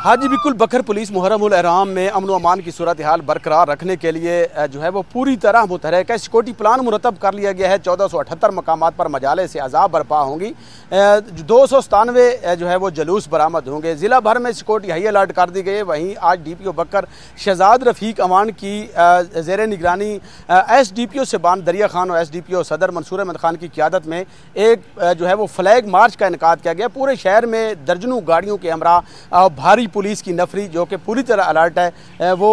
हाजी बिल्कुल बकर पुलिस मुहर्रम उल एहराम में अमन व अमान की सूरत हाल बरकरार रखने के लिए जो है वो पूरी तरह मुतहरक है। सिक्योरिटी प्लान मुरतब कर लिया गया है। 1478 मकामात पर मजाले से अजाब बरपा होंगी। 297 जो है वो जलूस बरामद होंगे। ज़िला भर में सिक्योरिटी हाई अलर्ट कर दी गई है। वहीं आज DPO बकर शहजाद रफ़ीक अमान की ज़ेर निगरानी SDPO सिबान दरिया खान और SDPO सदर मंसूर अहमद खान की क़ियादत में एक जो है वो फ्लैग मार्च का इनेकाद किया गया। पूरे शहर में दर्जनों गाड़ियों के हमरा भारी पुलिस की नफरी जो कि पूरी तरह अलर्ट है, वो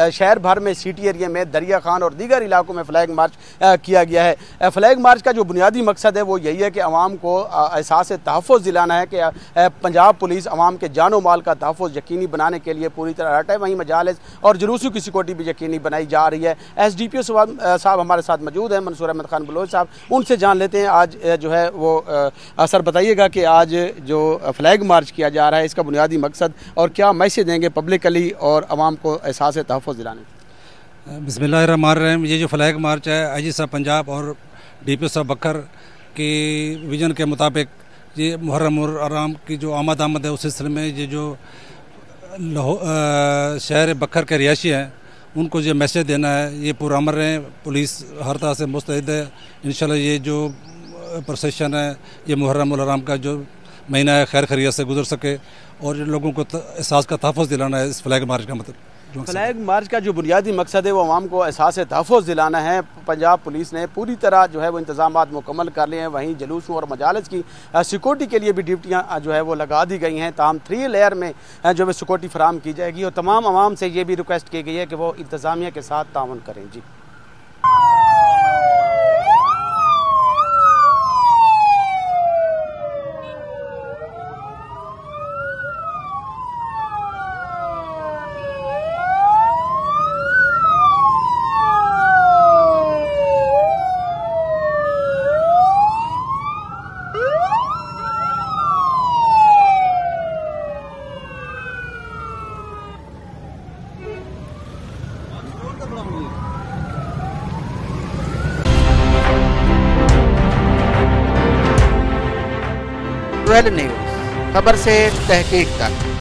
शहर भर में सिटी एरिया में दरिया खान और दीगर इलाकों में फ्लैग मार्च किया गया है। फ्लैग मार्च का जो बुनियादी मकसद है वो यही है कि अवाम को एहसास तहफ़्फ़ुज़ दिलाना है कि पंजाब पुलिस अवाम के जानो माल का तहफ़्फ़ुज़ यकीनी बनाने के लिए पूरी तरह अलर्ट है। वहीं मजालिस और जुलूसों की सिक्योरिटी भी यकीनी बनाई जा रही है। SDPO साहब हमारे साथ मौजूद हैं, मंसूर अहमद खान बलोच साहब, उनसे जान लेते हैं आज जो है वो सर बताइएगा कि आज जो फ्लैग मार्च किया जा रहा है इसका बुनियादी मकसद और क्या मैसेज देंगे पब्लिकली और आवाम को एहसास तहफ़्फ़ुज़ दिलाने। बिस्मिल्लाहिर्रहमानिर्रहीम। ये जो फ्लैग मार्च है IG साहब पंजाब और DPO साहब बकर की विजन के मुताबिक ये मुहर्रम उल एहराम की जो आमद है उस सिलसिले में ये जो शहर बकर के रिहायशी हैं उनको ये मैसेज देना है। ये पुरअमन रहें, पुलिस हर तरह से मुस्तैद है। इंशाल्लाह ये जो प्रोसेशन है ये मुहर्रम उल एहराम का जो महीना है खैर खैरियत से गुजर सके और लोगों को एहसास का तहफ़्फ़ुज़ दिलाना है। इस फ्लैग मार्च का मतलब फ्लैग मार्च का जो बुनियादी मकसद है वो आवाम को एहसास तहफ़्फ़ुज़ दिलाना है। पंजाब पुलिस ने पूरी तरह जो है वो इंतज़ामात मुकम्मल कर लिए हैं। वहीं जुलूसों और मजालिस की सिक्योरिटी के लिए भी ड्यूटियाँ जो है वो लगा दी गई हैं। ताहम 3 लेयर में जो है सिक्योरिटी फराहम की जाएगी और तमाम आवाम से ये भी रिक्वेस्ट की गई है कि वो इंतज़ामिया के साथ ताउन करें। जी न्यूज़, खबर से तहकीक तक।